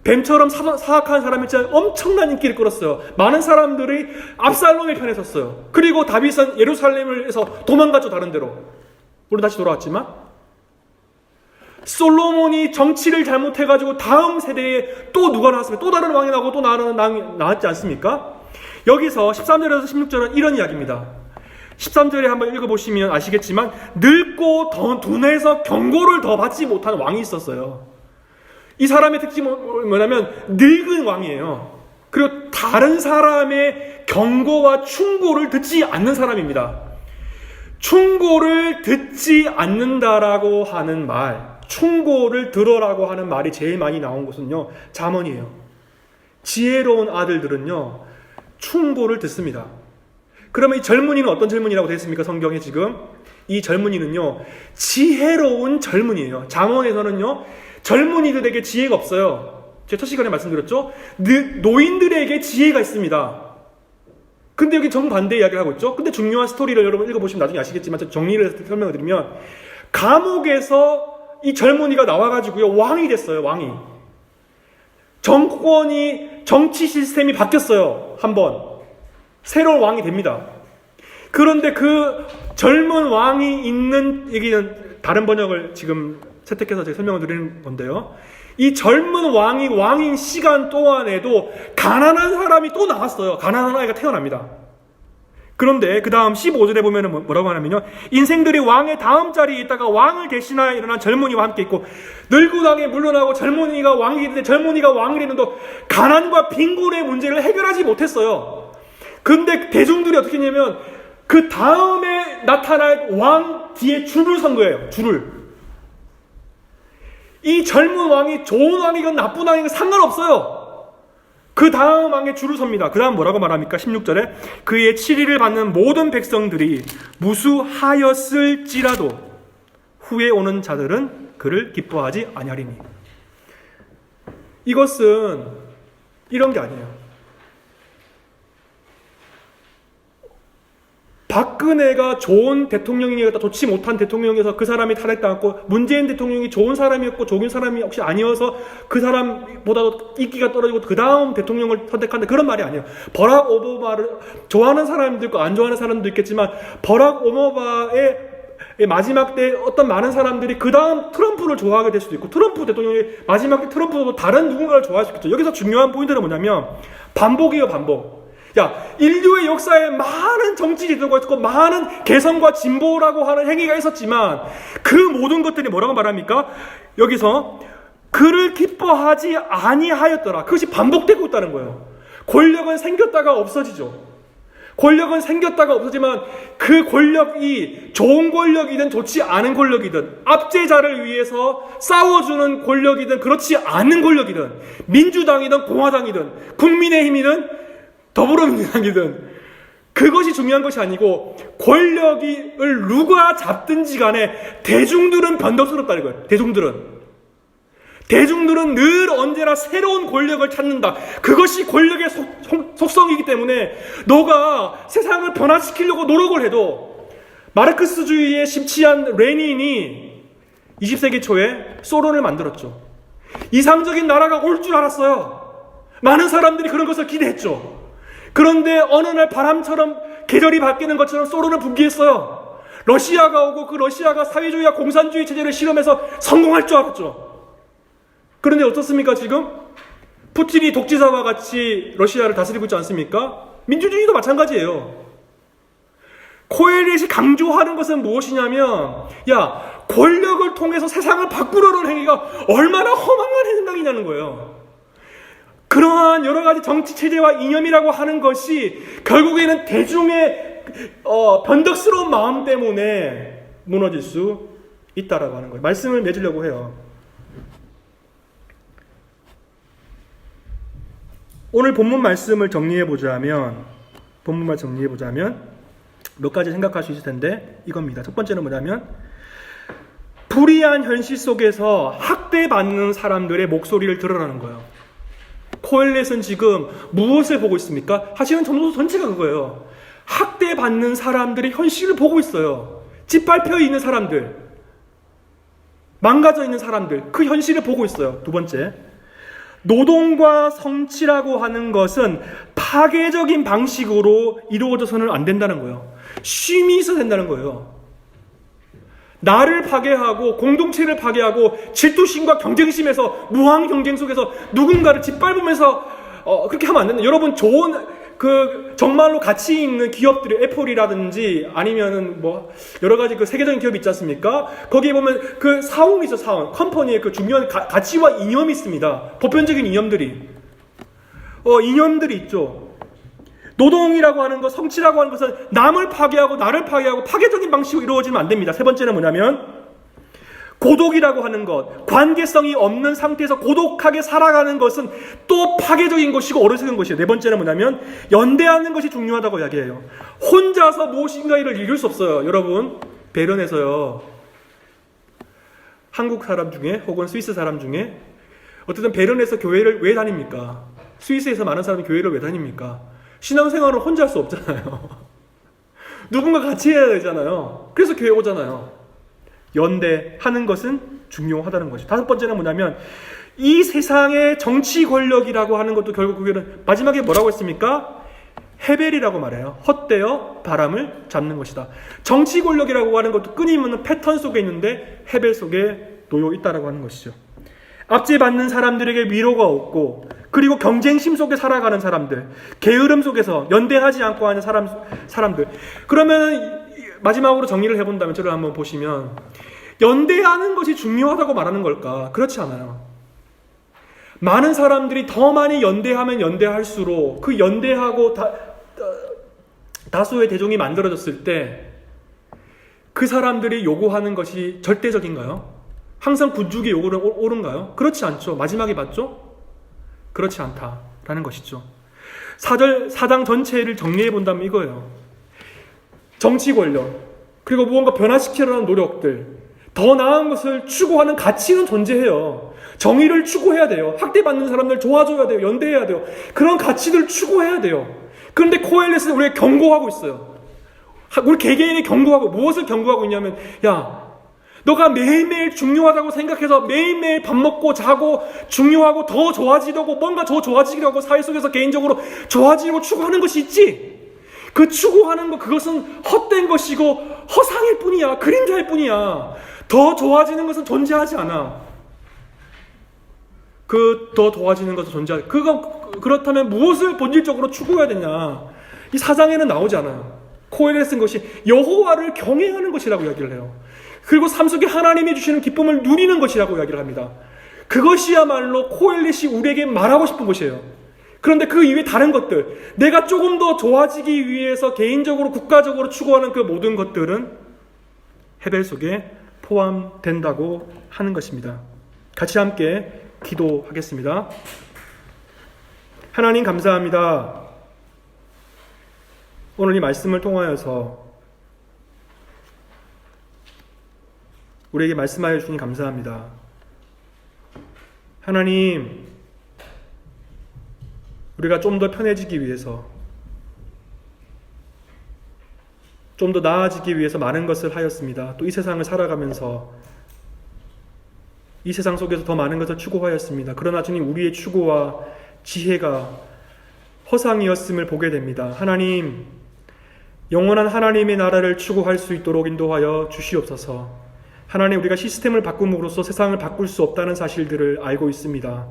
뱀처럼 사악한 사람이지만 엄청난 인기를 끌었어요. 많은 사람들이 압살롬의 편에 섰어요. 그리고 다윗은 예루살렘에서 도망갔죠. 다른 데로. 물론 다시 돌아왔지만. 솔로몬이 정치를 잘못해가지고 다음 세대에 또 누가 나왔으면 또 다른 왕이 나오고 또 나왔지 않습니까? 여기서 13절에서 16절은 이런 이야기입니다. 13절에 한번 읽어보시면 아시겠지만 늙고 더 둔해서 경고를 더 받지 못한 왕이 있었어요. 이 사람의 특징은 뭐냐면 늙은 왕이에요. 그리고 다른 사람의 경고와 충고를 듣지 않는 사람입니다. 충고를 듣지 않는다라고 하는 말, 충고를 들어라고 하는 말이 제일 많이 나온 곳은요, 잠언이에요. 지혜로운 아들들은요, 충고를 듣습니다. 그러면 이 젊은이는 어떤 젊은이라고 되어 있습니까? 성경에 지금 이 젊은이는요, 지혜로운 젊은이에요. 잠언에서는요, 젊은이들에게 지혜가 없어요. 제가 첫 시간에 말씀드렸죠? 노인들에게 지혜가 있습니다. 근데 여기 정반대 이야기를 하고 있죠? 근데 중요한 스토리를 여러분 읽어보시면 나중에 아시겠지만 정리를 해서 설명을 드리면, 감옥에서 이 젊은이가 나와가지고요, 왕이 됐어요. 왕이. 정치 시스템이 바뀌었어요. 한번. 새로운 왕이 됩니다. 그런데 그 젊은 왕이 있는, 여기는 다른 번역을 지금 채택해서 제가 설명을 드리는 건데요. 이 젊은 왕이 왕인 시간 동안에도 가난한 사람이 또 나왔어요. 가난한 아이가 태어납니다. 그런데 그 다음 15절에 보면 뭐라고 하냐면요, 인생들이 왕의 다음 자리에 있다가 왕을 대신하여 일어난 젊은이와 함께 있고, 늙고당에 물러나고 젊은이가 왕이 되는데, 젊은이가 왕이 되는데 가난과 빈곤의 문제를 해결하지 못했어요. 근데 대중들이 어떻게 했냐면 그 다음에 나타날 왕 뒤에 줄을 선 거예요. 줄을. 이 젊은 왕이 좋은 왕이건 나쁜 왕이건 상관없어요. 그 다음 왕에 줄을 섭니다. 그 다음 뭐라고 말합니까? 16절에 그의 치리를 받는 모든 백성들이 무수하였을지라도 후에 오는 자들은 그를 기뻐하지 아니하리니. 이것은 이런 게 아니에요. 박근혜가 좋은 대통령이었다, 좋지 못한 대통령이어서 그 사람이 탈핵당했고, 문재인 대통령이 좋은 사람이었고 좋은 사람이 혹시 아니어서 그 사람보다도 인기가 떨어지고 그 다음 대통령을 선택한다, 그런 말이 아니에요. 버락 오바마를 좋아하는 사람도 있고 안 좋아하는 사람도 있겠지만, 버락 오바마의 마지막 때 어떤 많은 사람들이 그 다음 트럼프를 좋아하게 될 수도 있고, 트럼프 대통령이 마지막 때 트럼프도 다른 누군가를 좋아할 수 있겠죠. 여기서 중요한 포인트는 뭐냐면 반복이에요. 반복. 야, 인류의 역사에 많은 정치 제도가 있었고 많은 개선과 진보라고 하는 행위가 있었지만 그 모든 것들이 뭐라고 말합니까? 여기서 그를 기뻐하지 아니하였더라. 그것이 반복되고 있다는 거예요. 권력은 생겼다가 없어지죠. 권력은 생겼다가 없어지만 그 권력이 좋은 권력이든 좋지 않은 권력이든, 압제자를 위해서 싸워주는 권력이든 그렇지 않은 권력이든, 민주당이든 공화당이든 국민의힘이든 더불어민주당이든, 그것이 중요한 것이 아니고 권력을 누가 잡든지 간에 대중들은 변덕스럽다는 거예요. 대중들은 늘 언제나 새로운 권력을 찾는다. 그것이 권력의 속성이기 때문에 너가 세상을 변화시키려고 노력을 해도, 마르크스주의에 심취한 레닌이 20세기 초에 소련을 만들었죠. 이상적인 나라가 올 줄 알았어요. 많은 사람들이 그런 것을 기대했죠. 그런데 어느 날 바람처럼 계절이 바뀌는 것처럼 소련은 붕괴했어요. 러시아가 오고 그 러시아가 사회주의와 공산주의 체제를 실험해서 성공할 줄 알았죠. 그런데 어떻습니까? 지금 푸틴이 독재자와 같이 러시아를 다스리고 있지 않습니까? 민주주의도 마찬가지예요. 코엘렛이 강조하는 것은 무엇이냐면, 야, 권력을 통해서 세상을 바꾸려는 행위가 얼마나 허망한 생각이냐는 거예요. 그러한 여러 가지 정치 체제와 이념이라고 하는 것이 결국에는 대중의 변덕스러운 마음 때문에 무너질 수 있다라고 하는 거예요. 말씀을 맺으려고 해요. 오늘 본문 말씀을 정리해보자면 몇 가지 생각할 수 있을 텐데 이겁니다. 첫 번째는 뭐냐면, 불의한 현실 속에서 학대받는 사람들의 목소리를 들으라는 거예요. 코엘렛은 지금 무엇을 보고 있습니까? 사실은 전도서 전체가 그거예요. 학대받는 사람들의 현실을 보고 있어요. 짓밟혀 있는 사람들, 망가져 있는 사람들, 그 현실을 보고 있어요. 두 번째, 노동과 성취라고 하는 것은 파괴적인 방식으로 이루어져서는 안 된다는 거예요. 쉼이 있어야 된다는 거예요. 나를 파괴하고 공동체를 파괴하고 질투심과 경쟁심에서 무한 경쟁 속에서 누군가를 짓밟으면서 그렇게 하면 안 된다. 여러분 좋은 정말로 가치 있는 기업들이 애플이라든지 아니면은 뭐 여러 가지 세계적인 기업이 있지 않습니까? 거기에 보면 사원이 있어. 사원 컴퍼니의 중요한 가치와 이념이 있습니다. 보편적인 이념들이 이념들이 있죠. 노동이라고 하는 것, 성취라고 하는 것은 남을 파괴하고 나를 파괴하고 파괴적인 방식으로 이루어지면 안 됩니다. 세 번째는 뭐냐면 고독이라고 하는 것, 관계성이 없는 상태에서 고독하게 살아가는 것은 또 파괴적인 것이고 어리석은 것이에요. 네 번째는 뭐냐면 연대하는 것이 중요하다고 이야기해요. 혼자서 무엇인가 일을 이룰 수 없어요. 여러분 베른에서요, 한국 사람 중에 혹은 스위스 사람 중에 어쨌든 베른에서 교회를 왜 다닙니까? 스위스에서 많은 사람이 교회를 왜 다닙니까? 신앙생활을 혼자 할 수 없잖아요. 누군가 같이 해야 되잖아요. 그래서 교회 오잖아요. 연대하는 것은 중요하다는 것이죠. 다섯 번째는 뭐냐면 이 세상의 정치 권력이라고 하는 것도 결국 그게는 마지막에 뭐라고 했습니까? 헤벨이라고 말해요. 헛되어 바람을 잡는 것이다. 정치 권력이라고 하는 것도 끊임없는 패턴 속에 있는데 헤벨 속에 놓여 있다라고 하는 것이죠. 압제받는 사람들에게 위로가 없고, 그리고 경쟁심 속에 살아가는 사람들, 게으름 속에서 연대하지 않고 하는 사람들. 그러면 마지막으로 정리를 해본다면 저를 한번 보시면 연대하는 것이 중요하다고 말하는 걸까? 그렇지 않아요. 많은 사람들이 더 많이 연대하면 연대할수록 그 연대하고 다수의 대종이 만들어졌을 때 그 사람들이 요구하는 것이 절대적인가요? 항상 군주의 요구는 옳은가요? 그렇지 않죠. 마지막에 봤죠? 그렇지 않다라는 것이죠. 4장 전체를 정리해 본다면 이거예요. 정치 권력, 그리고 무언가 변화시키려는 노력들, 더 나은 것을 추구하는 가치는 존재해요. 정의를 추구해야 돼요. 학대받는 사람들 도와줘야 돼요. 연대해야 돼요. 그런 가치들을 추구해야 돼요. 그런데 코엘렛은 우리에게 경고하고 있어요. 우리 개개인이 경고하고, 무엇을 경고하고 있냐면, 야, 너가 매일매일 중요하다고 생각해서 매일매일 밥 먹고 자고 중요하고 더 좋아지려고 뭔가 더 좋아지려고 사회 속에서 개인적으로 좋아지려고 추구하는 것이 있지. 그 추구하는 것, 그것은 헛된 것이고 허상일 뿐이야. 그림자일 뿐이야. 더 좋아지는 것은 존재하지 않아. 더 좋아지는 것은 존재하지. 그렇다면 무엇을 본질적으로 추구해야 되냐? 이 사장에는 나오지 않아요. 코엘에 쓴 것이 여호와를 경외하는 것이라고 이야기를 해요. 그리고 삶 속에 하나님이 주시는 기쁨을 누리는 것이라고 이야기를 합니다. 그것이야말로 코엘렛이 우리에게 말하고 싶은 것이에요. 그런데 그 이외에 다른 것들, 내가 조금 더 좋아지기 위해서 개인적으로 국가적으로 추구하는 그 모든 것들은 헤벨 속에 포함된다고 하는 것입니다. 같이 함께 기도하겠습니다. 하나님 감사합니다. 오늘 이 말씀을 통하여서 우리에게 말씀하여 주시니 감사합니다. 하나님, 우리가 좀 더 편해지기 위해서, 좀 더 나아지기 위해서 많은 것을 하였습니다. 또 이 세상을 살아가면서 이 세상 속에서 더 많은 것을 추구하였습니다. 그러나 주님, 우리의 추구와 지혜가 허상이었음을 보게 됩니다. 하나님, 영원한 하나님의 나라를 추구할 수 있도록 인도하여 주시옵소서. 하나님, 우리가 시스템을 바꿈으로써 세상을 바꿀 수 없다는 사실들을 알고 있습니다.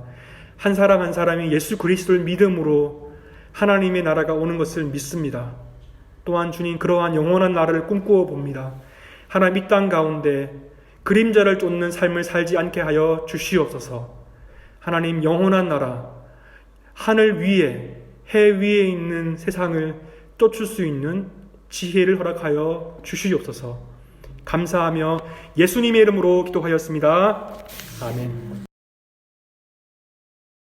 한 사람 한 사람이 예수 그리스도를 믿음으로 하나님의 나라가 오는 것을 믿습니다. 또한 주님, 그러한 영원한 나라를 꿈꾸어 봅니다. 하나님, 이 땅 가운데 그림자를 쫓는 삶을 살지 않게 하여 주시옵소서. 하나님, 영원한 나라, 하늘 위에, 해 위에 있는 세상을 쫓을 수 있는 지혜를 허락하여 주시옵소서. 감사하며 예수님의 이름으로 기도하였습니다. 아멘.